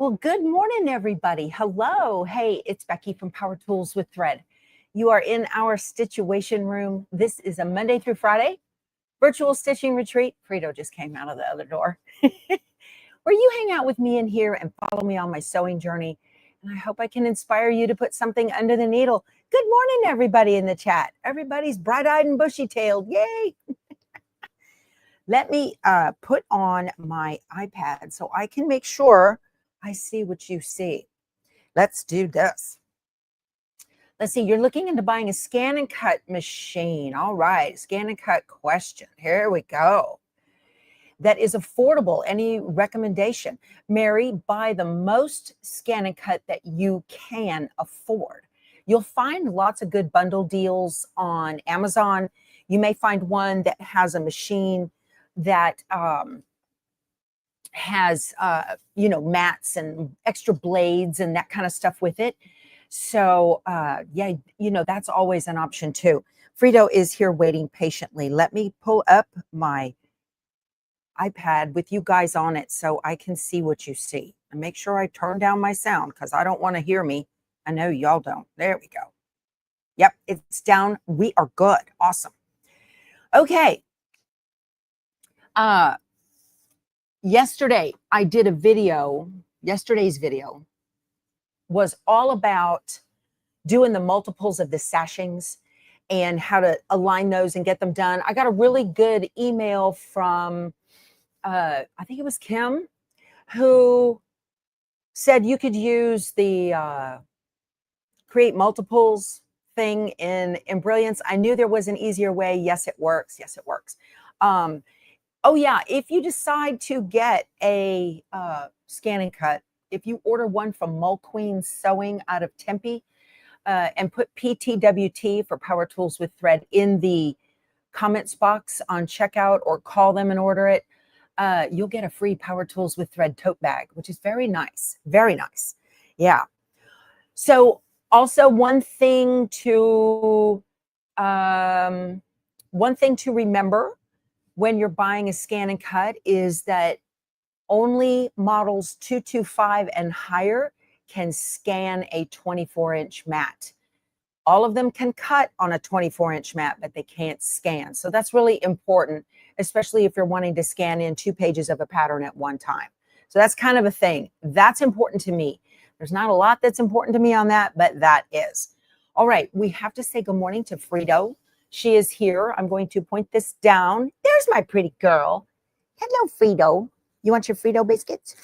Well, good morning, everybody. Hello. Hey, it's Becky from Power Tools with Thread. You are in our Stitchuation room. This is a Monday through Friday virtual stitching retreat. Fredo just came out of the other door. Where you hang out with me in here and follow me on my sewing journey. And I hope I can inspire you to put something under the needle. Good morning, everybody in the chat. Everybody's bright-eyed and bushy-tailed. Yay. Let me put on my iPad so I can make sure I see what you see. Let's do this. Let's see, you're looking into buying a scan and cut machine. All right, scan and cut question. Here we go. That is affordable. Any recommendation? Mary, buy the most scan and cut that you can afford. You'll find lots of good bundle deals on Amazon. You may find one that has a machine that has mats and extra blades and that kind of stuff with it. So yeah, that's always an option too. Fredo is here waiting patiently. Let me pull up my iPad with you guys on it so I can see what you see, and make sure I turn down my sound because I don't want to hear me. I know y'all don't. There we go. Yep, it's down. We are good. Awesome. Okay. Yesterday I did a video. Yesterday's video was all about doing the multiples of the sashings and how to align those and get them done. I got a really good email from, I think it was Kim, who said you could use the create multiples thing in Embroidery. I knew there was an easier way. Yes, it works. Yes, it works. Oh yeah, if you decide to get a scan and cut, if you order one from Mole Queen Sewing out of Tempe, and put PTWT for Power Tools with Thread in the comments box on checkout, or call them and order it, you'll get a free Power Tools with Thread tote bag, which is very nice. Very nice. Yeah. So also one thing to remember when you're buying a scan and cut is that only models 225 and higher can scan a 24-inch mat. All of them can cut on a 24-inch mat, but they can't scan. So that's really important, especially if you're wanting to scan in 2 pages of a pattern at one time. So that's kind of a thing. That's important to me. There's not a lot that's important to me on that, but that is. All right, we have to say good morning to Fredo. She is here. I'm going to point this down. There's my pretty girl. Hello, Fredo. You want your Fredo biscuits?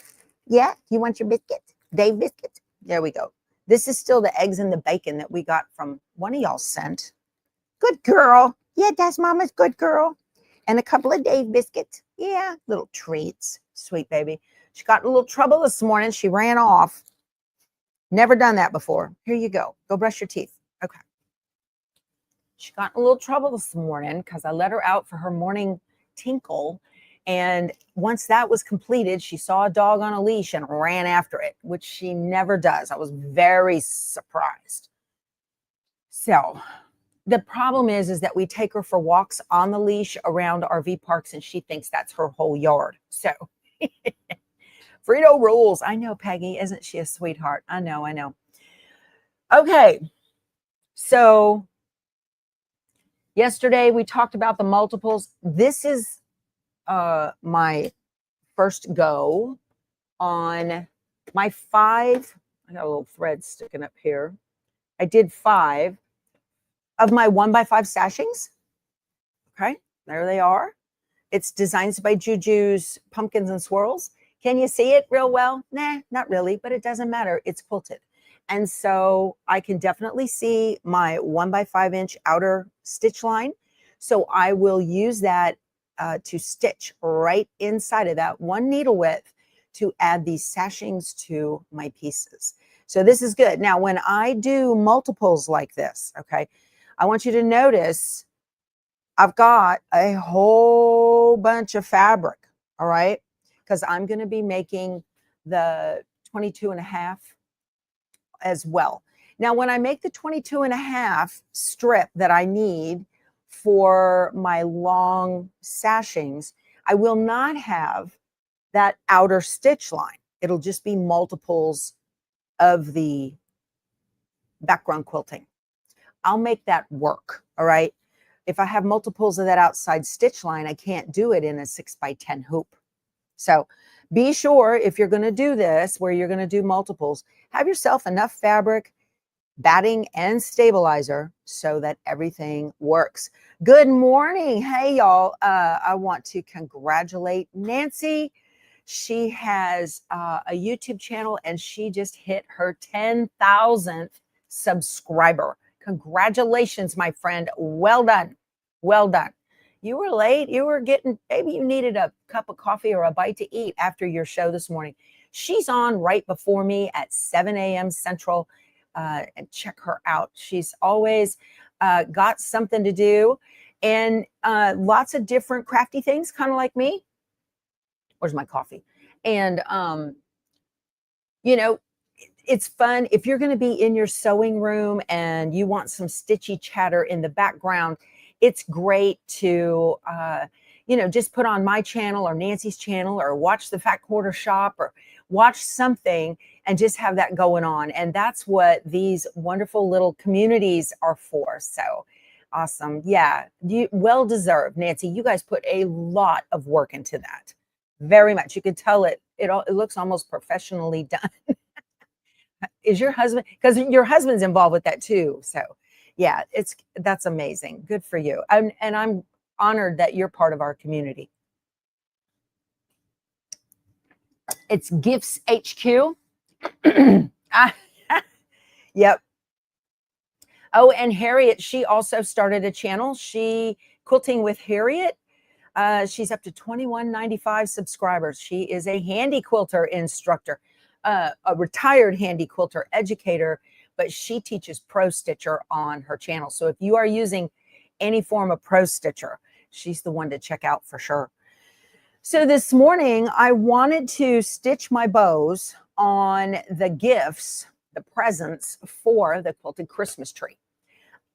Yeah, you want your biscuits? Dave biscuits? There we go. This is still the eggs and the bacon that we got from one of y'all sent. Good girl. Yeah, that's Mama's good girl. And a couple of Dave biscuits. Yeah, little treats. Sweet baby. She got in a little trouble this morning. She ran off. Never done that before. Here you go. Go brush your teeth. Okay. She got in a little trouble this morning because I let her out for her morning tinkle. And once that was completed, she saw a dog on a leash and ran after it, which she never does. I was very surprised. So the problem is that we take her for walks on the leash around RV parks, and she thinks that's her whole yard. So Fredo rules. I know, Peggy. Isn't she a sweetheart? I know, I know. Okay. So yesterday we talked about the multiples. This is my first go on my 5. I got a little thread sticking up here. I did 5 of my 1x5 sashings. Okay, there they are. It's Designs by Juju's Pumpkins and Swirls. Can you see it real well? Nah, not really, but it doesn't matter. It's quilted. And so I can definitely see my 1x5 inch outer stitch line. So I will use that to stitch right inside of that 1 needle width to add these sashings to my pieces. So this is good. Now, when I do multiples like this, okay, I want you to notice I've got a whole bunch of fabric, all right, because I'm going to be making the 22.5 as well. Now, when I make the 22.5 strip that I need for my long sashings, I will not have that outer stitch line. It'll just be multiples of the background quilting. I'll make that work. All right. If I have multiples of that outside stitch line, I can't do it in a 6x10 hoop. So be sure if you're going to do this, where you're going to do multiples, have yourself enough fabric, batting, and stabilizer so that everything works. Good morning. Hey, y'all. I want to congratulate Nancy. She has a YouTube channel and she just hit her 10,000th subscriber. Congratulations, my friend. Well done. Well done. You were late. You were getting, maybe you needed a cup of coffee or a bite to eat after your show this morning. She's on right before me at 7 a.m. Central. And check her out. She's always got something to do and lots of different crafty things, kind of like me. Where's my coffee? And, you know, it's fun. If you're going to be in your sewing room and you want some stitchy chatter in the background, it's great to, you know, just put on my channel or Nancy's channel or watch the Fat Quarter Shop or watch something and just have that going on. And that's what these wonderful little communities are for. So awesome. Yeah, you well deserved, Nancy. You guys put a lot of work into that. Very much. You could tell it looks almost professionally done. Is your husband, because your husband's involved with that too. So yeah, that's amazing. Good for you. And I'm honored that you're part of our community. It's Gifts HQ. Yep. Oh, and Harriet, she also started a channel. Quilting with Harriet. She's up to 2195 subscribers. She is a handy quilter instructor, a retired handy quilter educator, but she teaches Pro Stitcher on her channel. So if you are using any form of Pro Stitcher, she's the one to check out for sure. So this morning, I wanted to stitch my bows on the gifts, the presents for the quilted Christmas tree.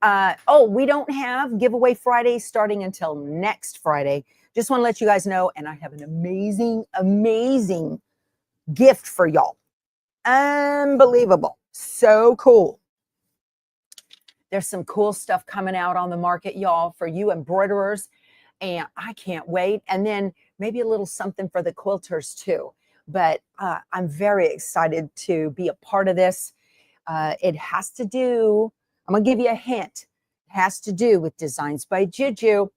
We don't have giveaway Friday starting until next Friday. Just want to let you guys know, and I have an amazing, amazing gift for y'all. Unbelievable. So cool. There's some cool stuff coming out on the market, y'all, for you embroiderers, and I can't wait. And then maybe a little something for the quilters too. But I'm very excited to be a part of this. It has to do, I'm going to give you a hint. It has to do with Designs by Juju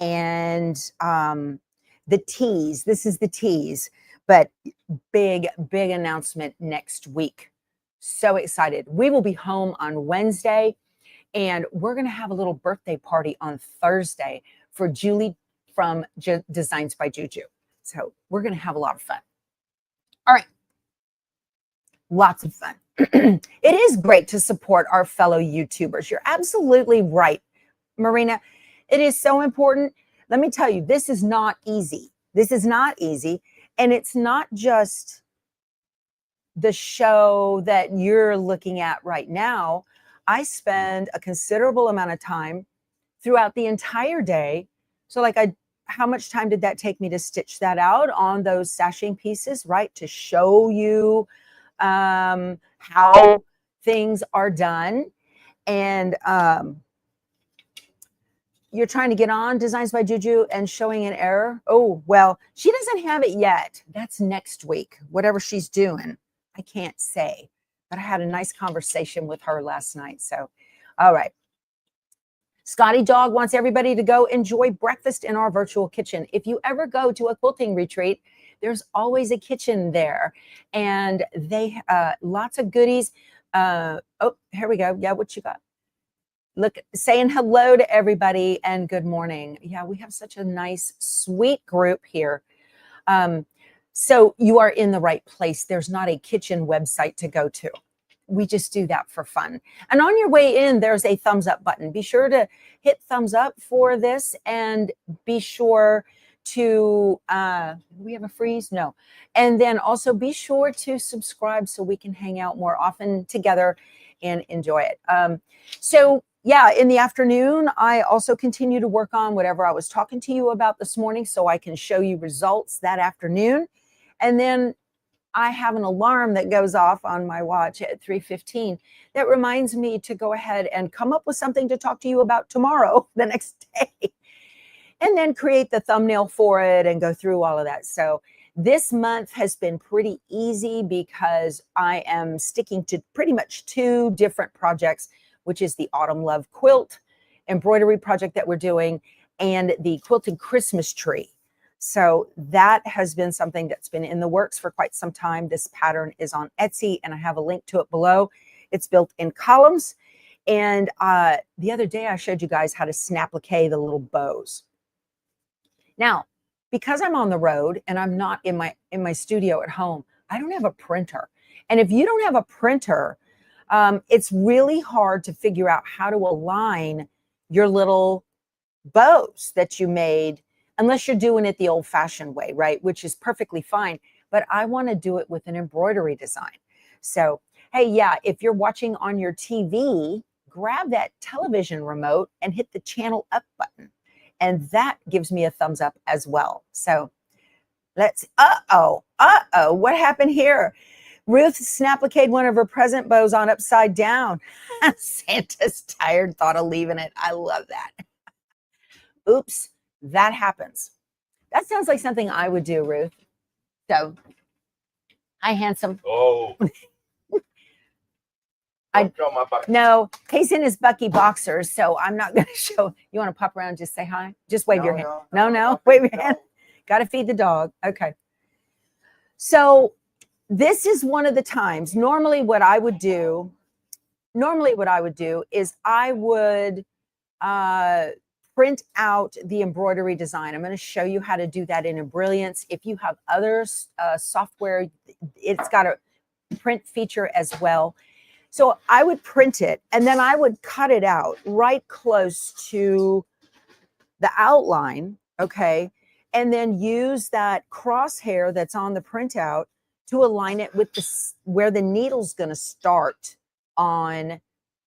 and the tease. This is the tease, but big announcement next week. So excited. We will be home on Wednesday and we're going to have a little birthday party on Thursday for Julie from Designs by Juju. So we're going to have a lot of fun. All right. Lots of fun. It is great to support our fellow YouTubers. You're absolutely right, Marina. It is so important. Let me tell you, this is not easy. This is not easy. And it's not just the show that you're looking at right now. I spend a considerable amount of time throughout the entire day. So like how much time did that take me to stitch that out on those sashing pieces, right? To show you how things are done. And you're trying to get on Designs by Juju and showing an error. Oh, well, she doesn't have it yet. That's next week, whatever she's doing. I can't say, but I had a nice conversation with her last night. So, all right. Scotty Dog wants everybody to go enjoy breakfast in our virtual kitchen. If you ever go to a quilting retreat, there's always a kitchen there, and they lots of goodies. Oh, here we go. Yeah, what you got? Look, saying hello to everybody and good morning. Yeah, we have such a nice, sweet group here. So you are in the right place. There's not a kitchen website to go to. We just do that for fun. And on your way in, there's a thumbs up button. Be sure to hit thumbs up for this and be sure to, we have a freeze? No. And then also be sure to subscribe so we can hang out more often together and enjoy it. So yeah, in the afternoon, I also continue to work on whatever I was talking to you about this morning so I can show you results that afternoon. And then I have an alarm that goes off on my watch at 3:15 that reminds me to go ahead and come up with something to talk to you about tomorrow, the next day, and then create the thumbnail for it and go through all of that. So this month has been pretty easy because I am sticking to pretty much 2 different projects, which is the Autumn Love Quilt embroidery project that we're doing and the quilted Christmas tree. So that has been something that's been in the works for quite some time. This pattern is on Etsy and I have a link to it below. It's built in columns. And the other day I showed you guys how to snaplique the little bows. Now, because I'm on the road and I'm not in my studio at home, I don't have a printer. And if you don't have a printer, it's really hard to figure out how to align your little bows that you made, unless you're doing it the old-fashioned way, right? Which is perfectly fine. But I want to do it with an embroidery design. So, hey, yeah, if you're watching on your TV, grab that television remote and hit the channel up button. And that gives me a thumbs up as well. So let's, what happened here? Ruth snapliqued one of her present bows on upside down. Santa's tired, thought of leaving it. I love that. Oops, that happens. That sounds like something I would do, Ruth. So, hi, handsome. Oh. No, he's in his Bucky boxers, so I'm not going to show. You want to pop around and just say hi? Just wave your hand. No, wave your hand. Got to feed the dog. Okay. So this is one of the times. Normally what I would do is I would print out the embroidery design. I'm going to show you how to do that in Brilliance. If you have other software, it's got a print feature as well. So I would print it and then I would cut it out right close to the outline, okay? And then use that crosshair that's on the printout to align it with where the needle's gonna start on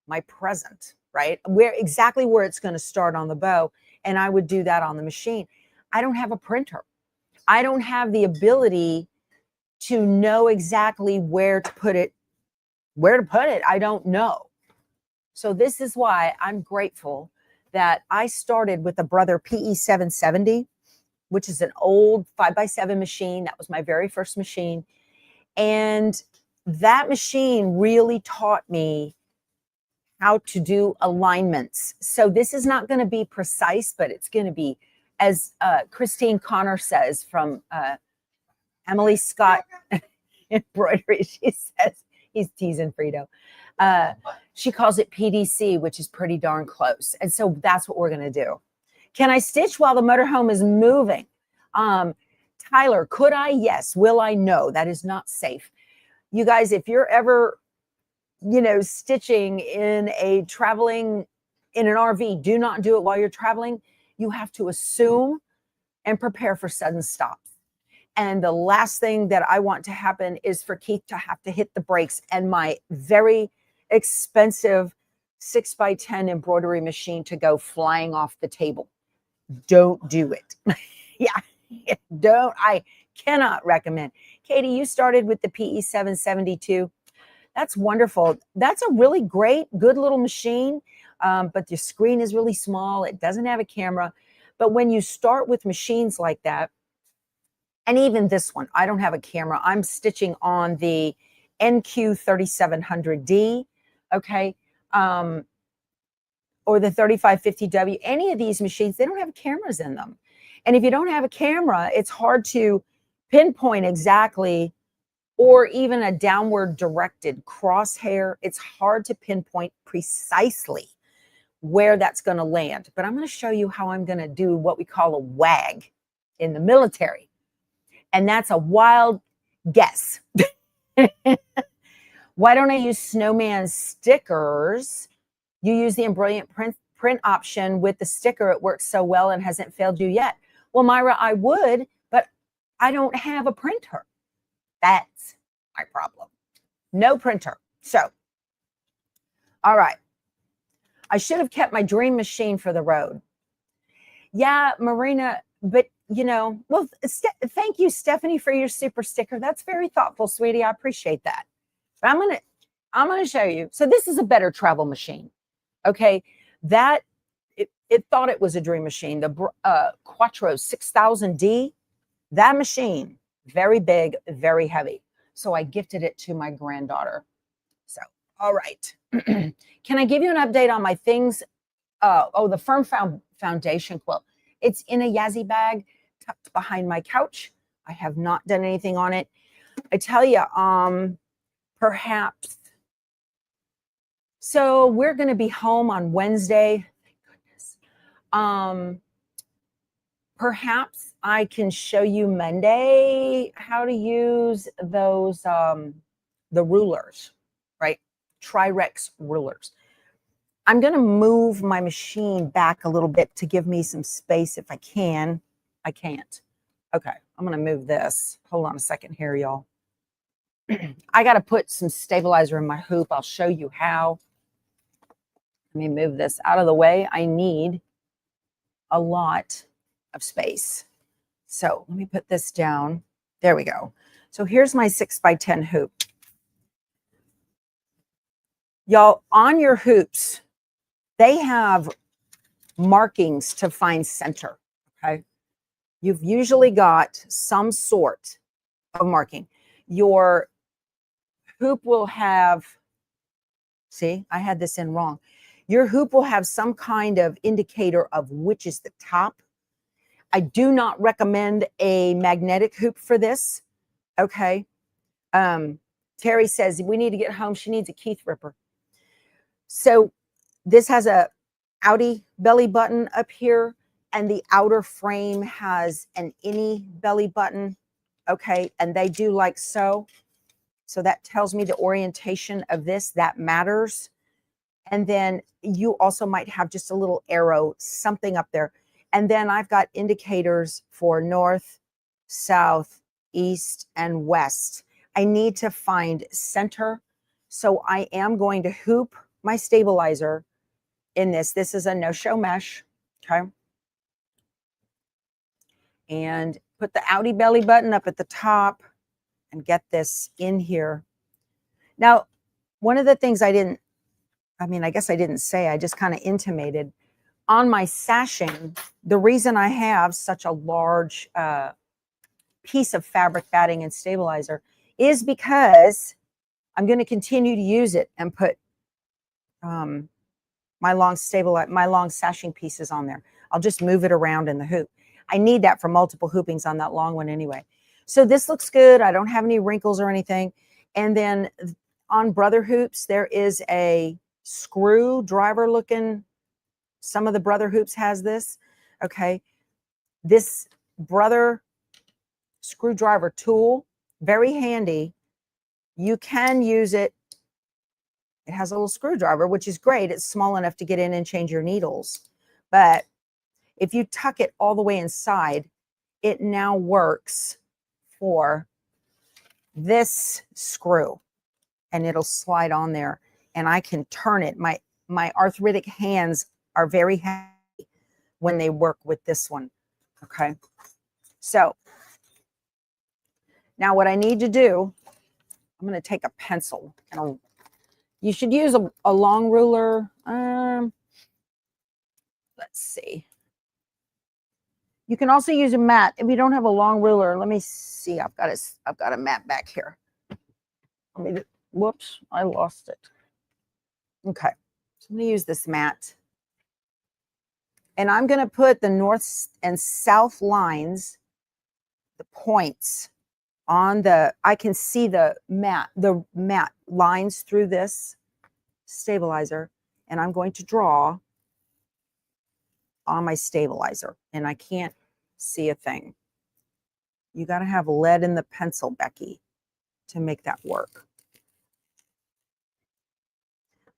my present, right? Exactly where it's gonna start on the bow. And I would do that on the machine. I don't have a printer. I don't have the ability to know exactly where to put it. I don't know. So this is why I'm grateful that I started with a Brother PE 770, which is an old 5x7 machine. That was my very first machine. And that machine really taught me how to do alignments. So this is not going to be precise, but it's going to be, as Christine Connor says from Emily Scott Embroidery, she says, he's teasing Fredo. She calls it PDC, which is pretty darn close. And so that's what we're going to do. Can I stitch while the motorhome is moving? Tyler, could I? Yes. Will I? No. That is not safe. You guys, if you're ever, stitching in an RV, do not do it while you're traveling. You have to assume and prepare for sudden stops. And the last thing that I want to happen is for Keith to have to hit the brakes and my very expensive 6x10 embroidery machine to go flying off the table. Don't do it. Yeah, don't. I cannot recommend. Katie, you started with the PE 772. That's wonderful. That's a really great, good little machine, but the screen is really small. It doesn't have a camera. But when you start with machines like that, and even this one, I don't have a camera. I'm stitching on the NQ 3700D, okay, or the 3550W. Any of these machines, they don't have cameras in them. And if you don't have a camera, it's hard to pinpoint exactly, or even a downward directed crosshair. It's hard to pinpoint precisely where that's going to land. But I'm going to show you how I'm going to do what we call a wag in the military. And that's a wild guess. Why don't I use snowman stickers? You use the Embroidery print option with the sticker. It works so well and hasn't failed you yet. Well, Myra, I would, but I don't have a printer. That's my problem. No printer. So, all right. I should have kept my dream machine for the road. Yeah, Marina, but you know, well, thank you, Stephanie, for your super sticker. That's very thoughtful, sweetie. I appreciate that. But I'm gonna show you. So this is a better travel machine. Okay, that it thought it was a dream machine. The Quattro 6000D, that machine, very big, very heavy. So I gifted it to my granddaughter. So, all right. Can I give you an update on my things? The Firm Foundation quilt. It's in a Yazzie bag tucked behind my couch. I have not done anything on it. I tell you, perhaps. So we're going to be home on Wednesday. Thank goodness. Perhaps I can show you Monday how to use those, the rulers, right? Tri-Rex rulers. I'm going to move my machine back a little bit to give me some space if I can. I can't. Okay, I'm going to move this. Hold on a second here, y'all. I got to put some stabilizer in my hoop. I'll show you how. Let me move this out of the way. I need a lot of space. So let me put this down. There we go. So here's my 6x10 hoop. Y'all, on your hoops, they have markings to find center, okay? You've usually got some sort of marking. Your hoop will have, see, I had this in wrong. Your hoop will have some kind of indicator of which is the top. I do not recommend a magnetic hoop for this, okay? Terry says, we need to get home. She needs a Keith Ripper. So this has a outie belly button up here, and the outer frame has an innie belly button, okay? And they do like so. So that tells me the orientation of this. That matters. And then you also might have just a little arrow, something up there. And then I've got indicators for north, south, east, and west. I need to find center. So I am going to hoop my stabilizer in this. This is a no-show mesh, okay? And put the outie belly button up at the top and get this in here. Now, one of the things I guess I didn't say, I just kind of intimated, on my sashing, the reason I have such a large piece of fabric batting and stabilizer is because I'm going to continue to use it and put my long sashing pieces on there. I'll just move it around in the hoop. I need that for multiple hoopings on that long one anyway. So this looks good. I don't have any wrinkles or anything. And then on brother hoops, there is a screwdriver looking, some of the brother hoops has this, okay? This brother screwdriver tool, very handy. You can use it. It has a little screwdriver, which is great. It's small enough to get in and change your needles. But if you tuck it all the way inside, it now works for this screw, and it'll slide on there, and I can turn it. My arthritic hands are very happy when they work with this one, okay? So now what I need to do, I'm going to take a pencil, and you should use a long ruler. Let's see. You can also use a mat if you don't have a long ruler. Let me see. I've got a mat back here. Whoops, I lost it. Okay, so I'm going to use this mat. And I'm going to put the north and south lines, the points on the, I can see the mat lines through this stabilizer, and I'm going to draw on my stabilizer, and I can't see a thing. You got to have lead in the pencil, Becky, to make that work.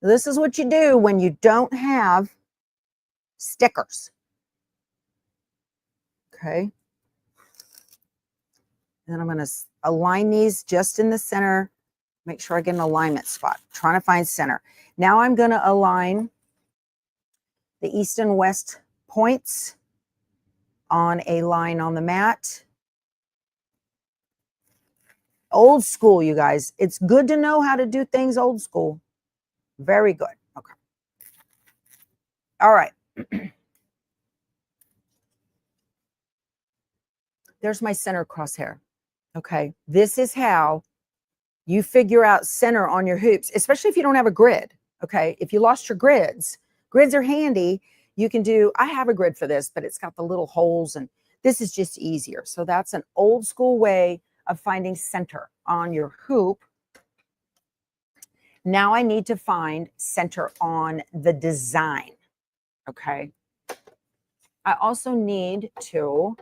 This is what you do when you don't have stickers. Okay. And then I'm going to align these just in the center. Make sure I get an alignment spot. I'm trying to find center. Now I'm going to align the east and west points on a line on the mat. Old school, you guys. It's good to know how to do things old school. Very good. Okay. All right. There's my center crosshair. Okay. This is how you figure out center on your hoops, especially if you don't have a grid. Okay. If you lost your grids, grids are handy. You can do, I have a grid for this, but it's got the little holes, and this is just easier. So that's an old school way of finding center on your hoop. Now I need to find center on the design. Okay. I also need to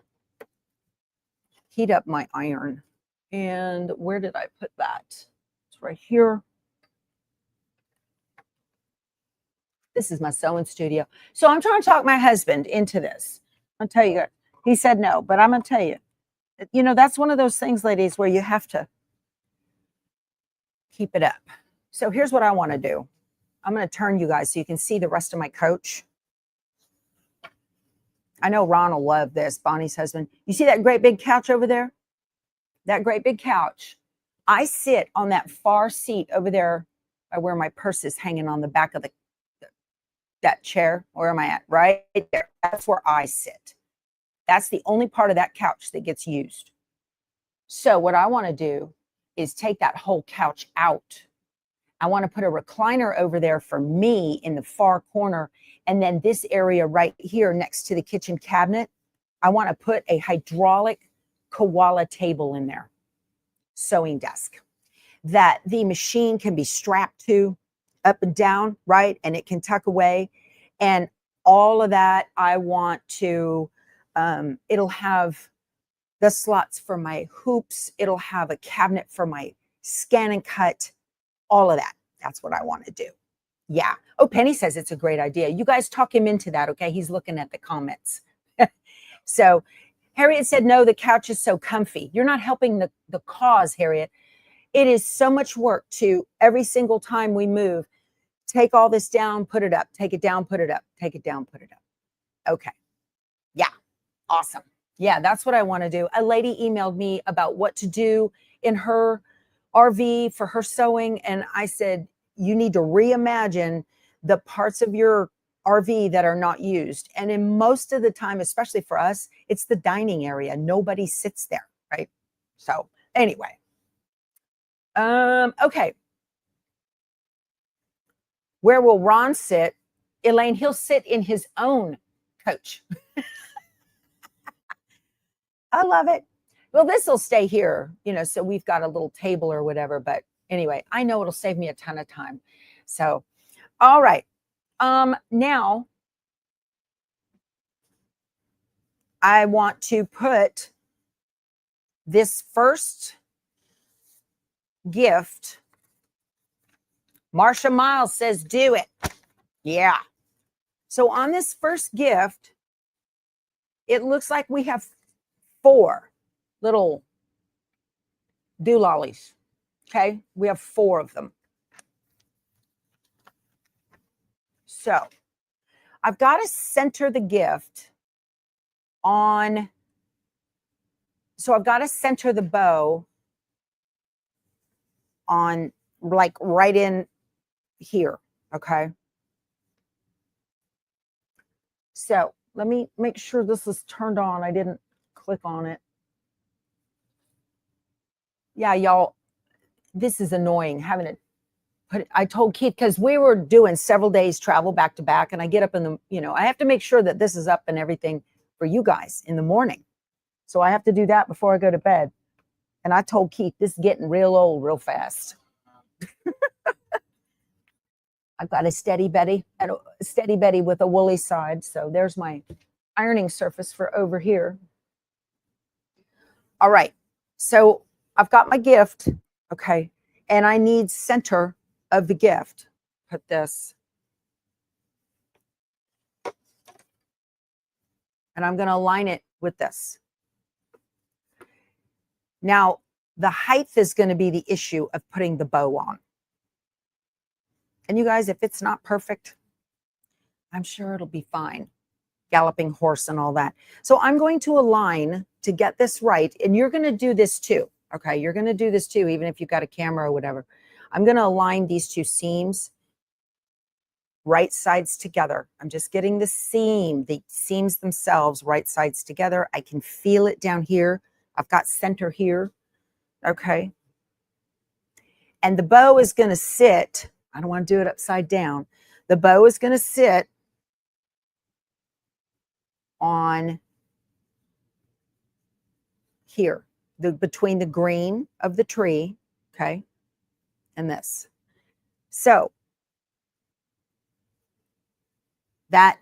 heat up my iron. And where did I put that? It's right here. This is my sewing studio. So I'm trying to talk my husband into this. I'll tell you, he said no, but I'm going to tell you, you know, that's one of those things, ladies, where you have to keep it up. So here's what I want to do. I'm going to turn you guys so you can see the rest of my coach. I know Ron will love this, Bonnie's husband. You see that great big couch over there? That great big couch. I sit on that far seat over there by where my purse is hanging on the back of that chair. Where am I at? Right there. That's where I sit. That's the only part of that couch that gets used. So what I want to do is take that whole couch out. I want to put a recliner over there for me in the far corner. And then this area right here next to the kitchen cabinet, I want to put a hydraulic koala table in there, sewing desk, that the machine can be strapped to up and down, right? And it can tuck away. And all of that, I want to, it'll have the slots for my hoops. It'll have a cabinet for my scan and cut, all of that. That's what I want to do. Yeah. Oh, Penny says it's a great idea. You guys talk him into that, okay? He's looking at the comments. So Harriet said, no, the couch is so comfy. You're not helping the cause, Harriet. It is so much work to every single time we move, take all this down, put it up, take it down, put it up, take it down, put it up. Okay. Yeah. Awesome. Yeah, that's what I want to do. A lady emailed me about what to do in her RV for her sewing. And I said, you need to reimagine the parts of your RV that are not used. And in most of the time, especially for us, it's the dining area. Nobody sits there, right? So anyway, okay. Where will Ron sit? Elaine, he'll sit in his own coach. I love it. Well, this will stay here, you know, so we've got a little table or whatever. But anyway, I know it'll save me a ton of time. So, all right. Now I want to put this first gift. Marsha Miles says, do it. Yeah. So on this first gift, it looks like we have 4 little doolollies. Okay. We have 4 of them. So I've got to center the gift on, so I've got to center the bow on like right in here. Okay. So let me make sure this is turned on. I didn't click on it. Yeah, y'all, this is annoying having it. But I told Keith, because we were doing several days travel back to back, and I get up in the, you know, I have to make sure that this is up and everything for you guys in the morning. So I have to do that before I go to bed. And I told Keith, this is getting real old real fast. I've got a Steady Betty and a Steady Betty with a woolly side. So there's my ironing surface for over here. All right. So I've got my gift. Okay. And I need center of the gift. Put this. And I'm going to align it with this. Now, the height is going to be the issue of putting the bow on. And you guys, if it's not perfect, I'm sure it'll be fine. galloping horse and all that. So I'm going to align to get this right. And you're going to do this too. Okay. You're going to do this too, even if you've got a camera or whatever. I'm going to align these two seams right sides together. I'm just getting the seams themselves right sides together. I can feel it down here. I've got center here. Okay. And the bow is going to sit. I don't want to do it upside down. The bow is going to sit on here, between the green of the tree, okay, and this. So that,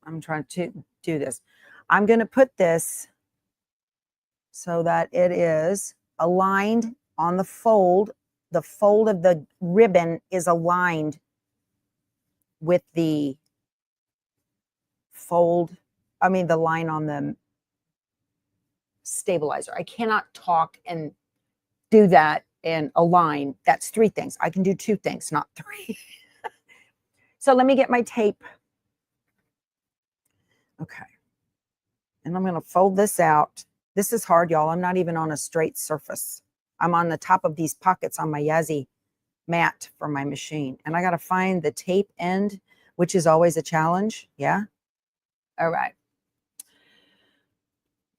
I'm trying to do this. I'm going to put this so that it is aligned on the fold. The fold of the ribbon is aligned with the fold, I mean the line on the stabilizer. I cannot talk and do that and align. That's three things. I can do two things, not three. So let me get my tape. Okay. And I'm going to fold this out. This is hard, y'all. I'm not even on a straight surface. I'm on the top of these pockets on my Yazzie mat for my machine. And I got to find the tape end, which is always a challenge. Yeah. All right.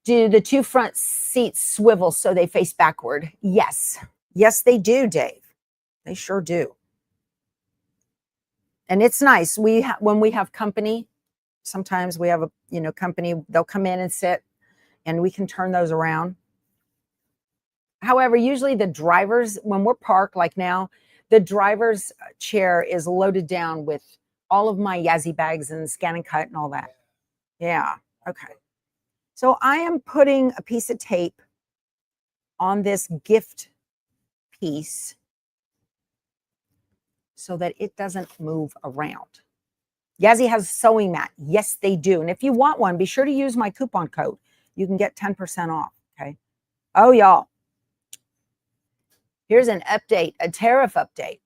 Do the two front seats swivel so they face backward? Yes. Yes, they do, Dave. They sure do. And it's nice. When we have company, sometimes we have a company, they'll come in and sit and we can turn those around. However, usually the drivers, when we're parked like now, the driver's chair is loaded down with all of my Yazzie bags and scan and cut and all that. Yeah. Okay. So I am putting a piece of tape on this gift piece so that it doesn't move around. Yazzie has a sewing mat. Yes, they do. And if you want one, be sure to use my coupon code. You can get 10% off. Okay. Oh, y'all. Here's an update, a tariff update.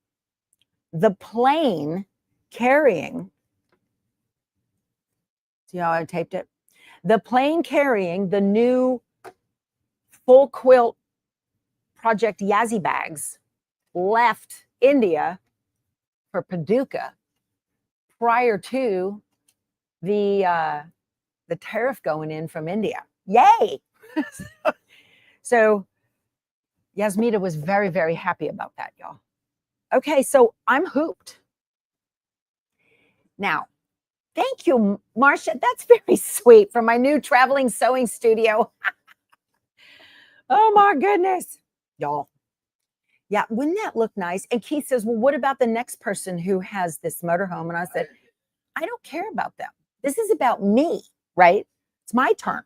The plane carrying, see how I taped it? The plane carrying the new full quilt Project Yazzie bags left India for Paducah prior to the tariff going in from India. Yay! So Yasmita was very, very happy about that, y'all. Okay, so I'm hooped. Now, thank you, Marcia. That's very sweet from my new traveling sewing studio. Oh my goodness, y'all. Yeah, wouldn't that look nice? And Keith says, well, what about the next person who has this motorhome? And I said, I don't care about them. This is about me, right? It's my turn.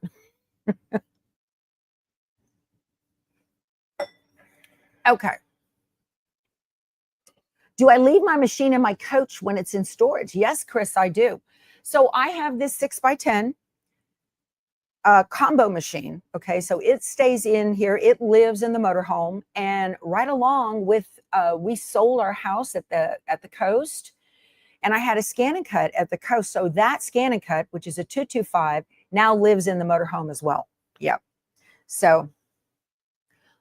Okay. Do I leave my machine in my coach when it's in storage? Yes, Chris, I do. So I have this 6x10 combo machine. Okay, so it stays in here. It lives in the motorhome, and right along with we sold our house at the coast, and I had a scan and cut at the coast. So that scan and cut, which is a 225, now lives in the motorhome as well. Yep. So,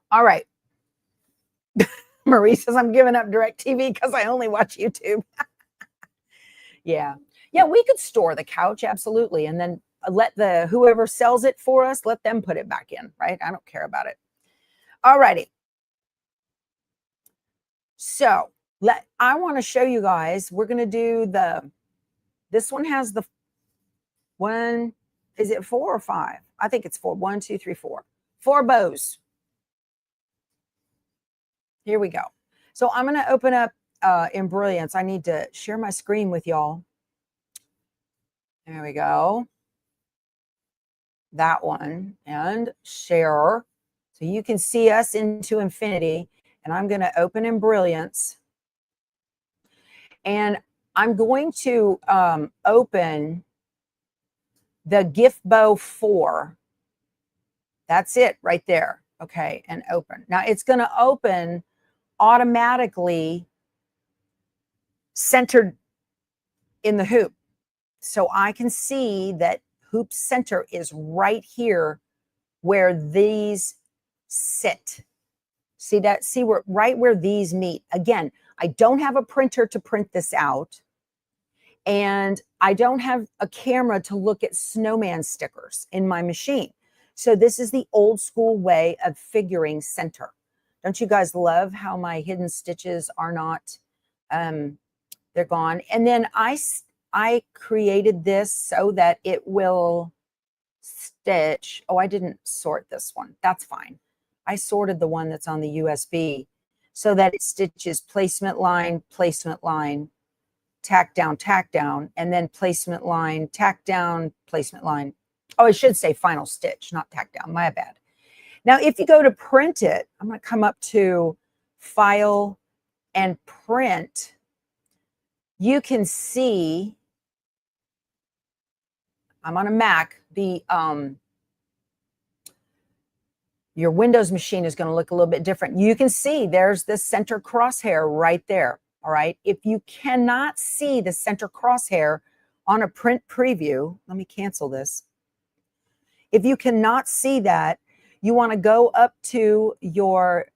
all right. Marie says I'm giving up DirecTV because I only watch YouTube. Yeah. Yeah, we could store the couch, absolutely. And then let whoever sells it for us, let them put it back in, right? I don't care about it. All righty. So I want to show you guys, we're going to do this one has the one, is it 4 or 5? I think it's 4. 1, 2, 3, 4. 4 bows. Here we go. So I'm going to open up Embroidery. I need to share my screen with y'all. There we go. That one, and share. So you can see us into infinity. And I'm going to open Embroidery. And I'm going to open the gift bow 4. That's it right there. Okay, and open. Now it's going to open automatically centered in the hoop. So I can see that hoop center is right here where these sit. See that? See where right where these meet. Again, I don't have a printer to print this out. And I don't have a camera to look at snowman stickers in my machine. So this is the old school way of figuring center. Don't you guys love how my hidden stitches are not, they're gone. And then I created this so that it will stitch. Oh, I didn't sort this one. That's fine. I sorted the one that's on the USB so that it stitches placement line, tack down, and then placement line, tack down, placement line. Oh, it should say final stitch, not tack down. My bad. Now, if you go to print it, I'm going to come up to File and Print. You can see, I'm on a Mac, your Windows machine is going to look a little bit different. You can see there's the center crosshair right there. All right. If you cannot see the center crosshair on a print preview, let me cancel this. If you cannot see that, you want to go up to your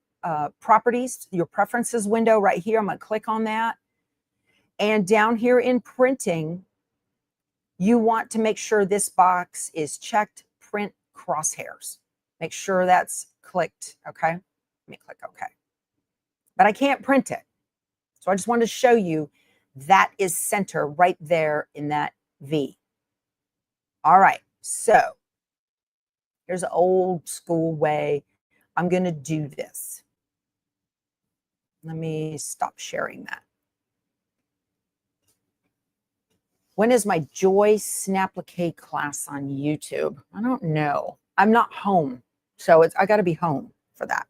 properties, your preferences window right here. I'm going to click on that. And down here in printing, you want to make sure this box is checked, print crosshairs. Make sure that's clicked. Okay. Let me click OK. But I can't print it. So I just wanted to show you that is center right there in that V. All right, so here's an old school way I'm going to do this. Let me stop sharing that. When is my Joy Snaplique class on YouTube? I don't know. I'm not home, so I got to be home for that.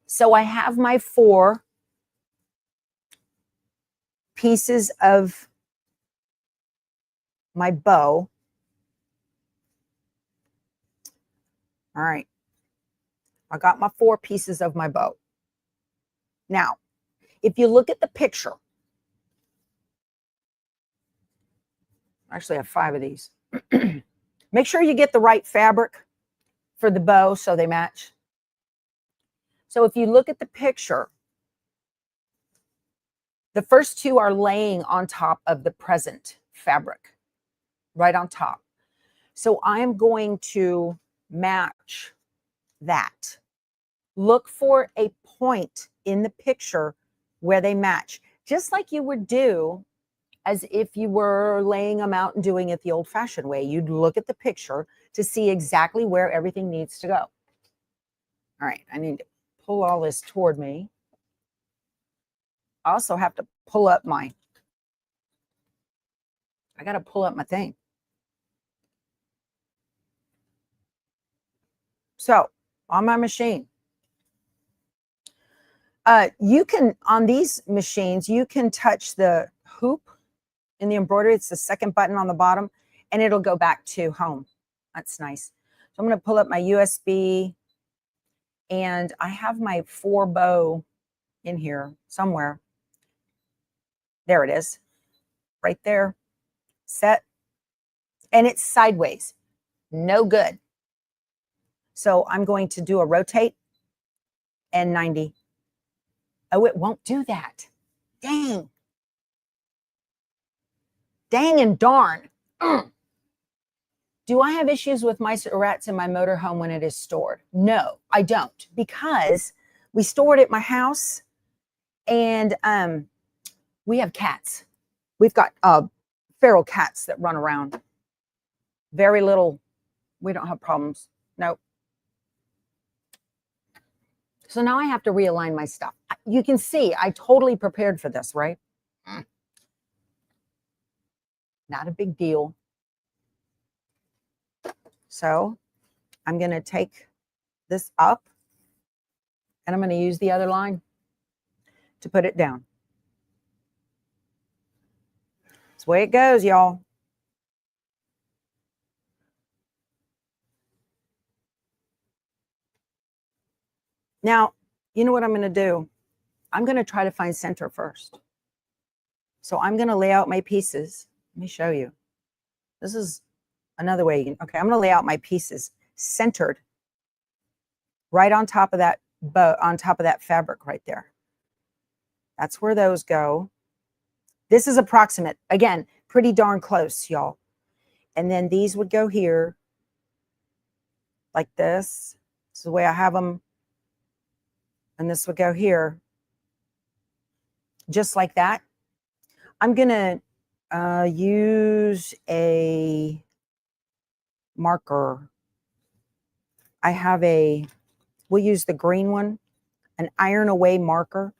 So I have my 4 pieces of my bow. All right. I got my 4 pieces of my bow. Now, if you look at the picture, I actually have 5 of these. Make sure you get the right fabric for the bow so they match. So if you look at the picture, the first 2 are laying on top of the present fabric, right on top. So I am going to match that. Look for a point in the picture where they match, just like you would do as if you were laying them out and doing it the old-fashioned way. You'd look at the picture to see exactly where everything needs to go. All right, I need to pull all this toward me. I also have to pull up my, I got to pull up my thing. So on my machine, you can, on these machines, you can touch the hoop in the embroidery. It's the second button on the bottom, and it'll go back to home. That's nice. So I'm going to pull up my USB, and I have my 4 bow in here somewhere. There it is, right there, set. And it's sideways, no good. So I'm going to do a rotate and 90. Oh, it won't do that. Dang. Dang and darn. Do I have issues with mice or rats in my motorhome when it is stored? No, I don't, because we store it at my house, and we have cats. We've got feral cats that run around. Very little. We don't have problems. Nope. So now I have to realign my stuff. You can see I totally prepared for this, right? Not a big deal. So I'm going to take this up, and I'm going to use the other line to put it down. That's the way it goes, y'all. Now, you know what I'm going to do? I'm going to try to find center first. So I'm going to lay out my pieces. Let me show you. This is another way you can, okay, I'm going to lay out my pieces centered right on top of that bow, on top of that fabric right there. That's where those go. This is approximate. Again, pretty darn close, y'all. And then these would go here like this. This is the way I have them. And this would go here. Just like that. I'm going to use a marker. I have we'll use the green one, an iron away marker.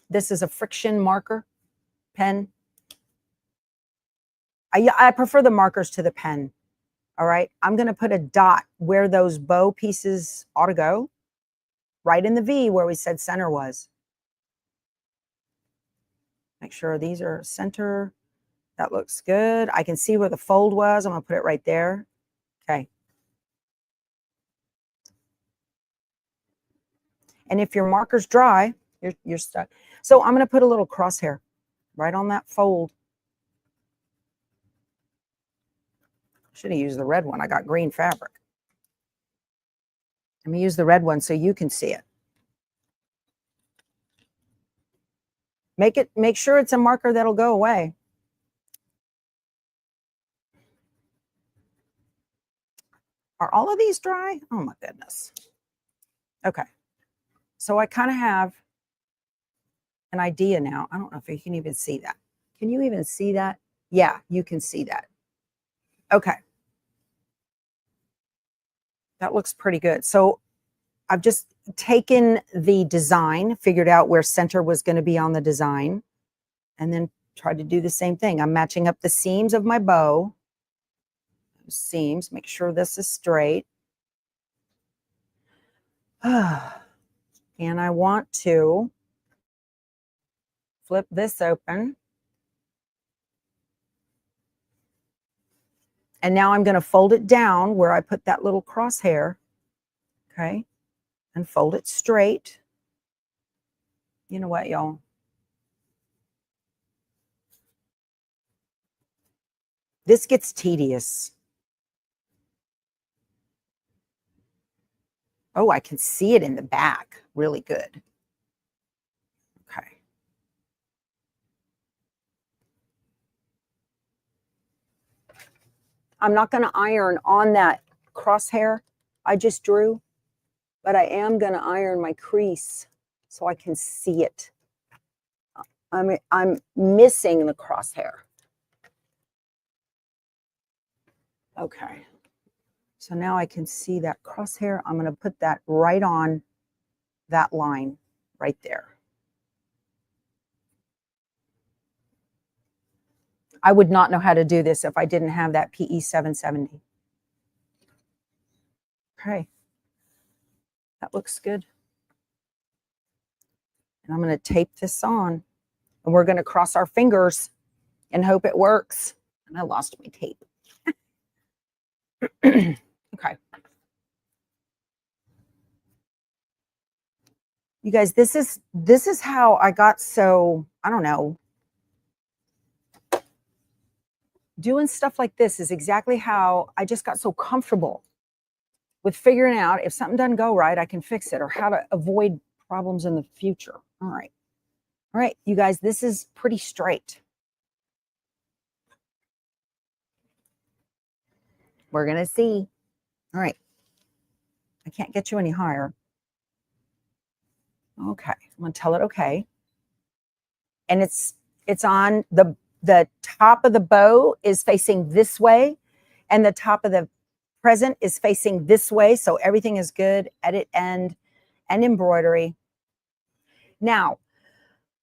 This is a friction marker pen. I prefer the markers to the pen. All right. I'm going to put a dot where those bow pieces ought to go, right in the V where we said center was. Make sure these are center. That looks good. I can see where the fold was. I'm going to put it right there. Okay. And if your marker's dry, you're stuck. So I'm going to put a little crosshair right on that fold. Should have used the red one. I got green fabric. Let me use the red one so you can see it. Make sure it's a marker that'll go away. Are all of these dry? Oh my goodness. Okay. So I kind of have an idea now. I don't know if you can even see that. Can you even see that? Yeah, you can see that. Okay. That looks pretty good. So I've just taken the design, figured out where center was going to be on the design, and then tried to do the same thing. I'm matching up the seams of my bow. Seams, make sure this is straight. And I want to flip this open. And now I'm going to fold it down where I put that little crosshair. Okay. And fold it straight. You know what, y'all? This gets tedious. Oh, I can see it in the back. Really good. Okay. I'm not going to iron on that crosshair I just drew, but I am going to iron my crease so I can see it. I'm missing the crosshair. Okay. So now I can see that crosshair. I'm going to put that right on that line right there. I would not know how to do this if I didn't have that PE 770. Okay. That looks good. And I'm going to tape this on. And we're going to cross our fingers and hope it works. And I lost my tape. Okay. You guys, this is how I got so, I don't know. Doing stuff like this is exactly how I just got so comfortable with figuring out if something doesn't go right, I can fix it, or how to avoid problems in the future. All right. All right, you guys, this is pretty straight. We're going to see. All right. I can't get you any higher. Okay. I'm going to tell it okay. And it's on the top of the bow is facing this way, and the top of the present is facing this way. So everything is good. Edit end and embroidery. Now,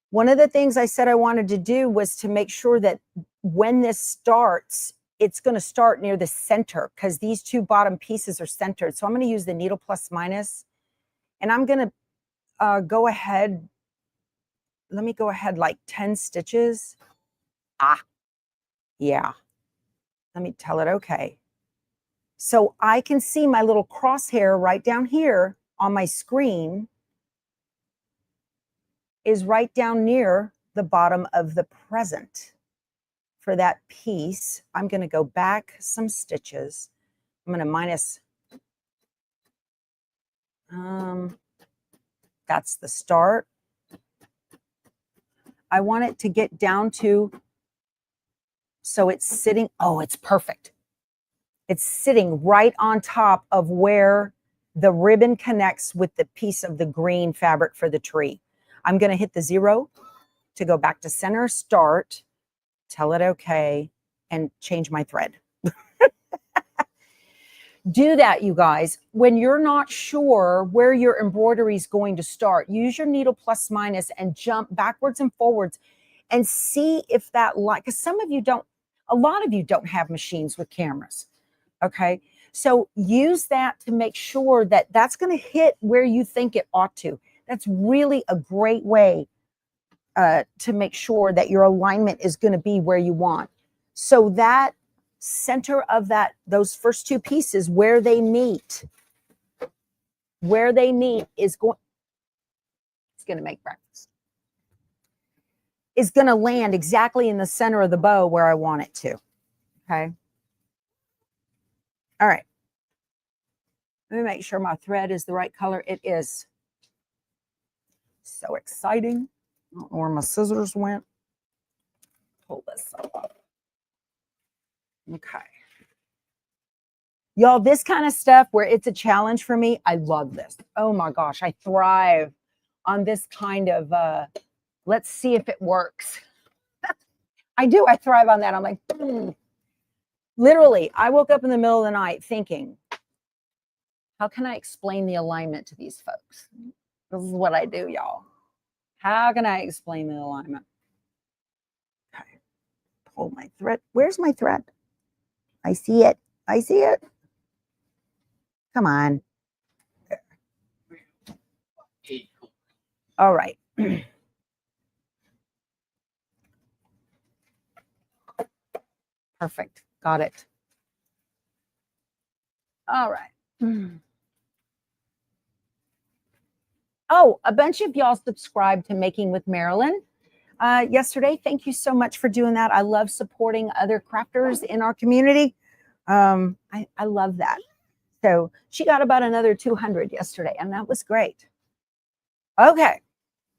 one of the things I said I wanted to do was to make sure that when this starts, it's going to start near the center because these two bottom pieces are centered. So I'm going to use the needle plus minus, and I'm going to go ahead. Let me go ahead like 10 stitches. Yeah. Let me tell it okay. So I can see my little crosshair right down here on my screen. is right down near the bottom of the present. For that piece, I'm going to go back some stitches. I'm going to minus, that's the start. I want it to get down to, so it's sitting, oh, it's perfect. It's sitting right on top of where the ribbon connects with the piece of the green fabric for the tree. I'm going to hit the 0 to go back to center, start, tell it okay, and change my thread. Do that, you guys. When you're not sure where your embroidery is going to start, use your needle plus minus and jump backwards and forwards and see if that line, because some of you don't, a lot of you don't have machines with cameras. Okay. So use that to make sure that that's going to hit where you think it ought to. That's really a great way to make sure that your alignment is going to be where you want. So that center of that, those first two pieces, where they meet is going, it's going to make breakfast, is going to land exactly in the center of the bow where I want it to. Okay. All right. Let me make sure my thread is the right color. It is. So exciting. I don't know where my scissors went. Pull this up. Okay. Y'all, this kind of stuff where it's a challenge for me, I love this. Oh my gosh, I thrive on this kind of, let's see if it works. I do, I thrive on that. I'm like, Literally, I woke up in the middle of the night thinking, how can I explain the alignment to these folks? This is what I do, y'all. How can I explain the alignment? Okay, pull my thread. Where's my thread? I see it. I see it. Come on. All right. Perfect. Got it. All right. Oh, a bunch of y'all subscribed to Making with Marilyn yesterday. Thank you so much for doing that. I love supporting other crafters in our community. I love that. So she got about another 200 yesterday, and that was great. Okay.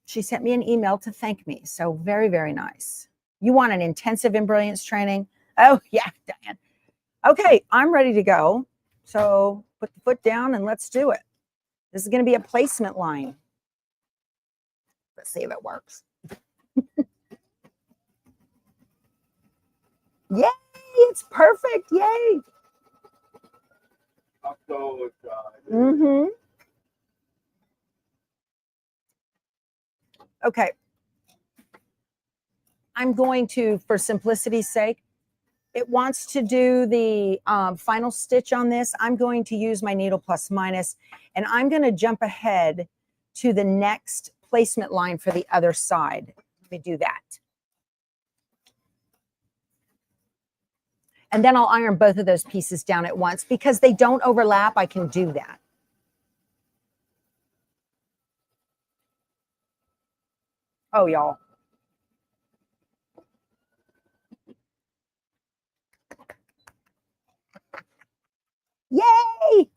She sent me an email to thank me. So very, very nice. You want an intensive embrilliance training? Oh, yeah, Diane. Okay, I'm ready to go. So put the foot down and let's do it. This is going to be a placement line. Let's see if it works. Yay, it's perfect. Yay. Mm-hmm. Okay. I'm going to, for simplicity's sake, it wants to do the final stitch on this. I'm going to use my needle plus minus, and I'm going to jump ahead to the next placement line for the other side. Let me do that. And then I'll iron both of those pieces down at once because they don't overlap. I can do that. Oh, y'all. Yay!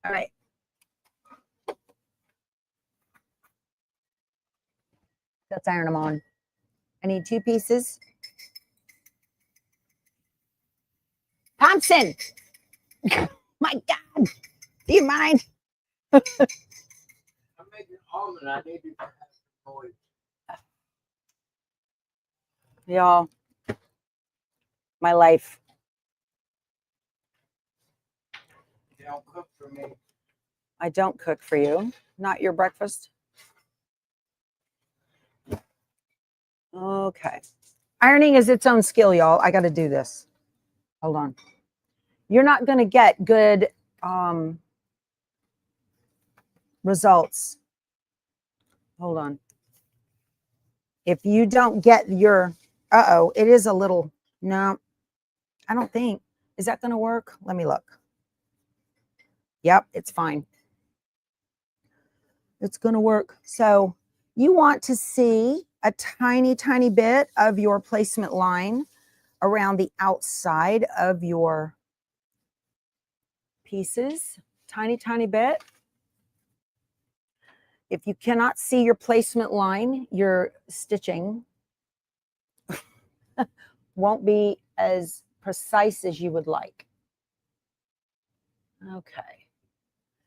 All right. Let's iron them on. I need 2 pieces. Thompson! My God! Do you mind? I'm making almond. I need to have some noise. Y'all, my life. You don't cook for me. I don't cook for you. Not your breakfast. Okay. Ironing is its own skill, y'all. I got to do this. Hold on. You're not going to get good results. Hold on. If you don't get your, it is a little, no, I don't think. Is that going to work? Let me look. Yep, it's fine. It's going to work. So you want to see a tiny, tiny bit of your placement line around the outside of your pieces. Tiny, tiny bit. If you cannot see your placement line, your stitching won't be as precise as you would like. Okay.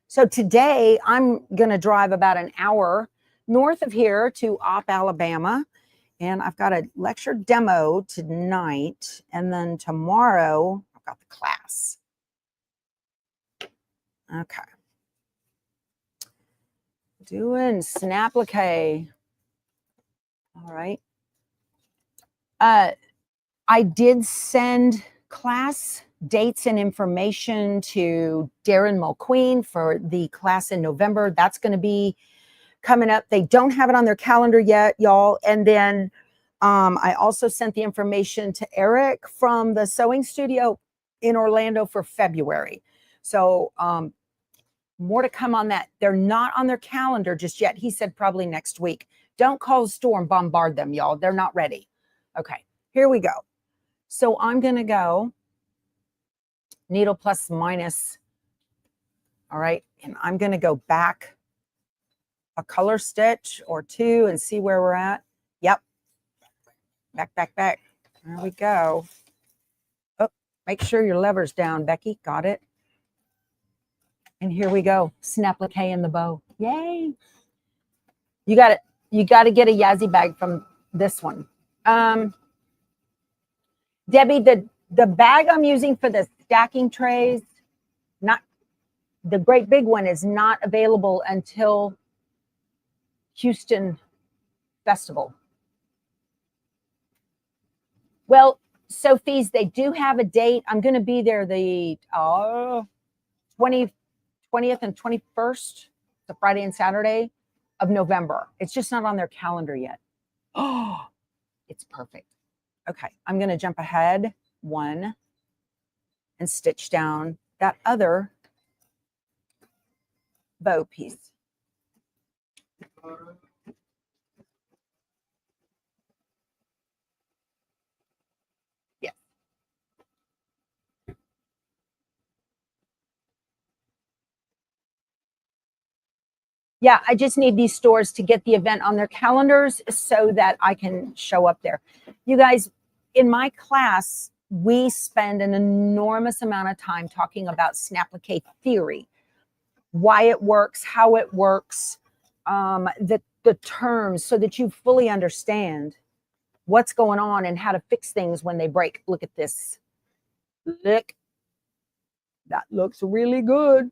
So today I'm going to drive about an hour north of here to Opp, Alabama. And I've got a lecture demo tonight. And then tomorrow I've got the class. Okay. Doing Snaplique. All right. I did send class dates and information to Darren Mulqueen for the class in November. That's going to be coming up. They don't have it on their calendar yet, y'all. And then I also sent the information to Eric from the sewing studio in Orlando for February. So more to come on that. They're not on their calendar just yet. He said probably next week. Don't call the store and bombard them, y'all. They're not ready. Okay, here we go. So I'm going to go needle plus minus. All right. And I'm going to go back a color stitch or two and see where we're at. Yep. Back, back, back. There we go. Oh, make sure your lever's down, Becky. Got it. And here we go. Snaplique in the bow. Yay. You got it. You got to get a Yazzie bag from this one. Debbie, the bag I'm using for the stacking trays, not the great big one, is not available until Houston Festival. Well, Sophie's, they do have a date. I'm going to be there the 20th and 21st, the Friday and Saturday of November. It's just not on their calendar yet. Oh, it's perfect. Okay, I'm going to jump ahead one and stitch down that other bow piece. Yes. Yeah, I just need these stores to get the event on their calendars so that I can show up there. You guys, in my class, we spend an enormous amount of time talking about Snaplique theory, why it works, how it works, the terms, so that you fully understand what's going on and how to fix things when they break. Look at this. Look, that looks really good.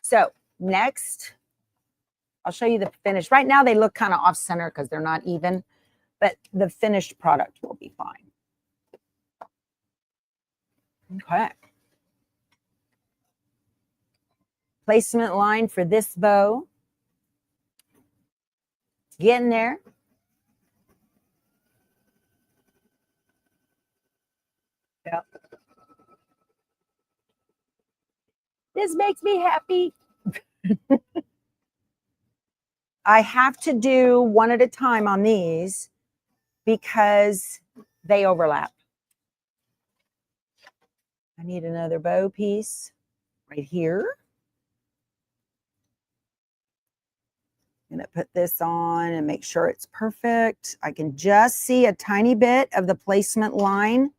So next, I'll show you the finish. Right now, they look kind of off center because they're not even, but the finished product will be fine. Okay. Placement line for this bow. Getting there. Yep. This makes me happy. I have to do one at a time on these because they overlap. I need another bow piece right here. I'm going to put this on and make sure it's perfect. I can just see a tiny bit of the placement line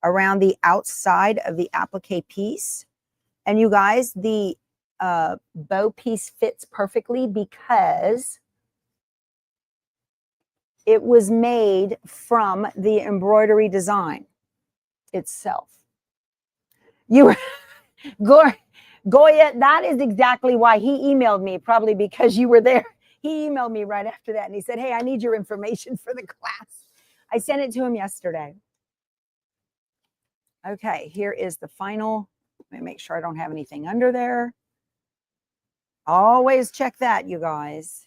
around the outside of the applique piece. And you guys, the bow piece fits perfectly because it was made from the embroidery design itself. You, Goya, that is exactly why he emailed me, probably because you were there. He emailed me right after that and he said, hey, I need your information for the class. I sent it to him yesterday. Okay, here is the final. Let me make sure I don't have anything under there. Always check that, you guys.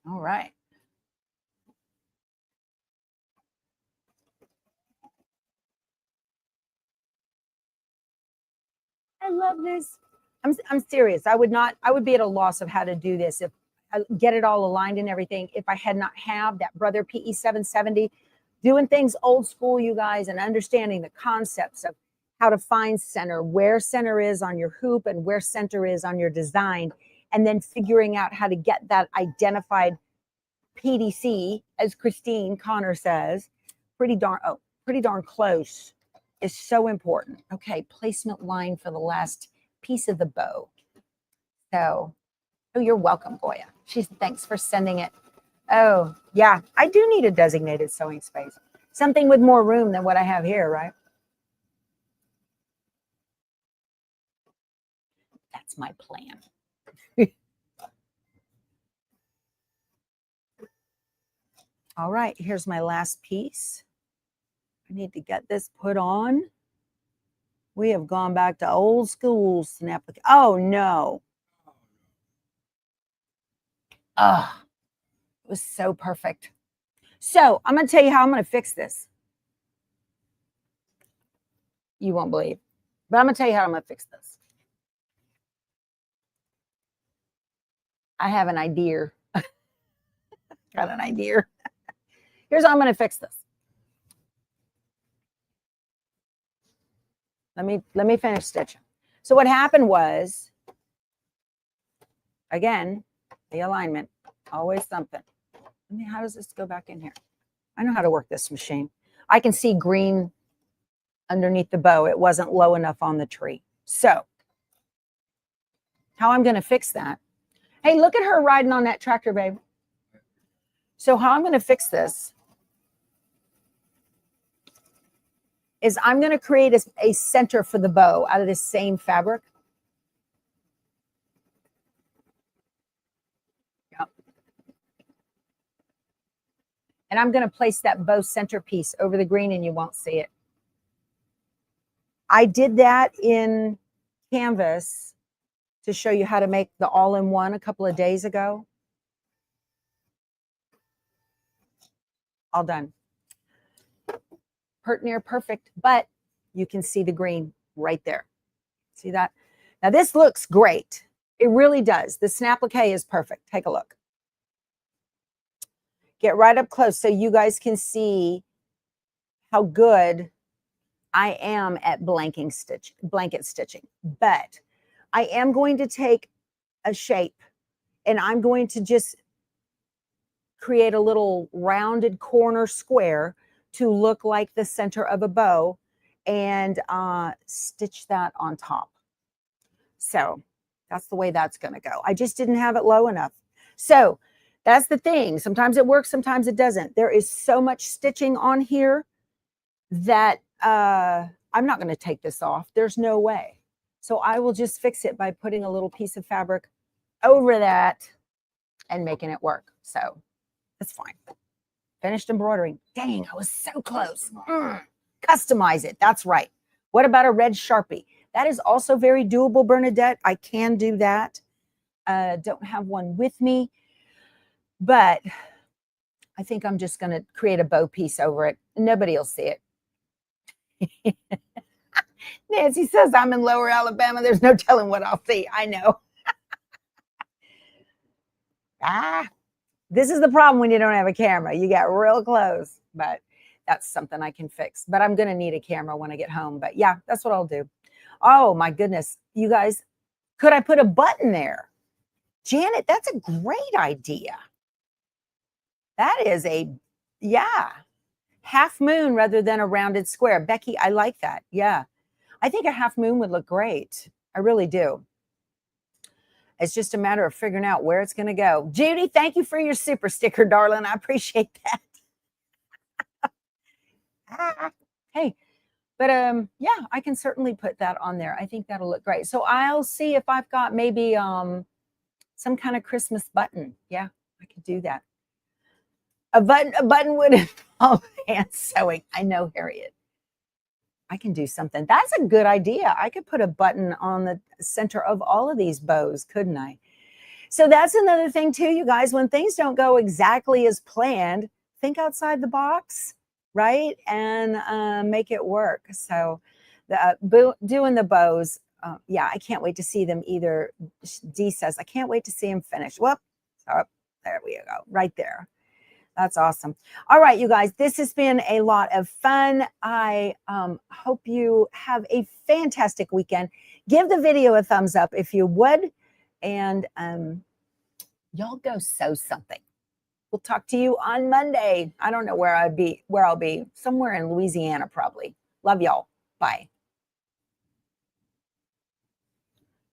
All right. I love this. I'm serious. I would be at a loss of how to do this if I get it all aligned and everything if I had not have that Brother PE 770 doing things old school, you guys, and understanding the concepts of how to find center, where center is on your hoop and where center is on your design, and then figuring out how to get that identified PDC, as Christine Connor says, pretty darn close, is so important. Okay, placement line for the last piece of the bow. So, oh, you're welcome, Goya. Thanks for sending it. Oh, yeah, I do need a designated sewing space. Something with more room than what I have here, right? That's my plan. All right, here's my last piece. I need to get this put on. We have gone back to old school Snaplique. Oh, no. Oh, it was so perfect. So I'm going to tell you how I'm going to fix this. You won't believe, but I'm going to tell you how I'm going to fix this. I have an idea. Got an idea. Here's how I'm going to fix this. Let me finish stitching. So what happened was, again, the alignment, always something. How does this go back in here? I know how to work this machine. I can see green underneath the bow. It wasn't low enough on the tree. So how I'm going to fix that. Hey, look at her riding on that tractor, babe. So how I'm going to fix this is I'm going to create a center for the bow out of this same fabric. Yep. And I'm going to place that bow centerpiece over the green and you won't see it. I did that in Canvas to show you how to make the all-in-one a couple of days ago. All done. Pert near perfect, but you can see the green right there. See that? Now this looks great. It really does. The Snaplique is perfect. Take a look. Get right up close so you guys can see how good I am at blanket stitching. But I am going to take a shape and I'm going to just create a little rounded corner square to look like the center of a bow and stitch that on top. So that's the way that's going to go. I just didn't have it low enough. So that's the thing. Sometimes it works, sometimes it doesn't. There is so much stitching on here that I'm not going to take this off. There's no way. So I will just fix it by putting a little piece of fabric over that and making it work. So that's fine. Finished embroidering. Dang, I was so close. Customize it. That's right. What about a red Sharpie? That is also very doable, Bernadette. I can do that. Don't have one with me, but I think I'm just going to create a bow piece over it. Nobody will see it. Nancy says I'm in Lower Alabama. There's no telling what I'll see. I know. This is the problem when you don't have a camera. You get real close, but that's something I can fix. But I'm going to need a camera when I get home. But yeah, that's what I'll do. Oh my goodness. You guys, could I put a button there? Janet, that's a great idea. That is half moon rather than a rounded square. Becky, I like that. Yeah. I think a half moon would look great. I really do. It's just a matter of figuring out where it's going to go. Judy, thank you for your super sticker, darling. I appreciate that. Hey, but yeah, I can certainly put that on there. I think that'll look great. So I'll see if I've got maybe some kind of Christmas button. Yeah, I could do that. A button would involve hand sewing. I know, Harriet. I can do something. That's a good idea. I could put a button on the center of all of these bows, couldn't I? So that's another thing too, you guys. When things don't go exactly as planned, think outside the box, right? And make it work. So doing the bows Yeah, I can't wait to see them either. Dee says, I can't wait to see them finish. Whoop. Oh, there we go. Right there. That's awesome. All right, you guys, this has been a lot of fun. I hope you have a fantastic weekend. Give the video a thumbs up if you would. And y'all go sew something. We'll talk to you on Monday. I don't know where I'll be. Somewhere in Louisiana, probably. Love y'all. Bye.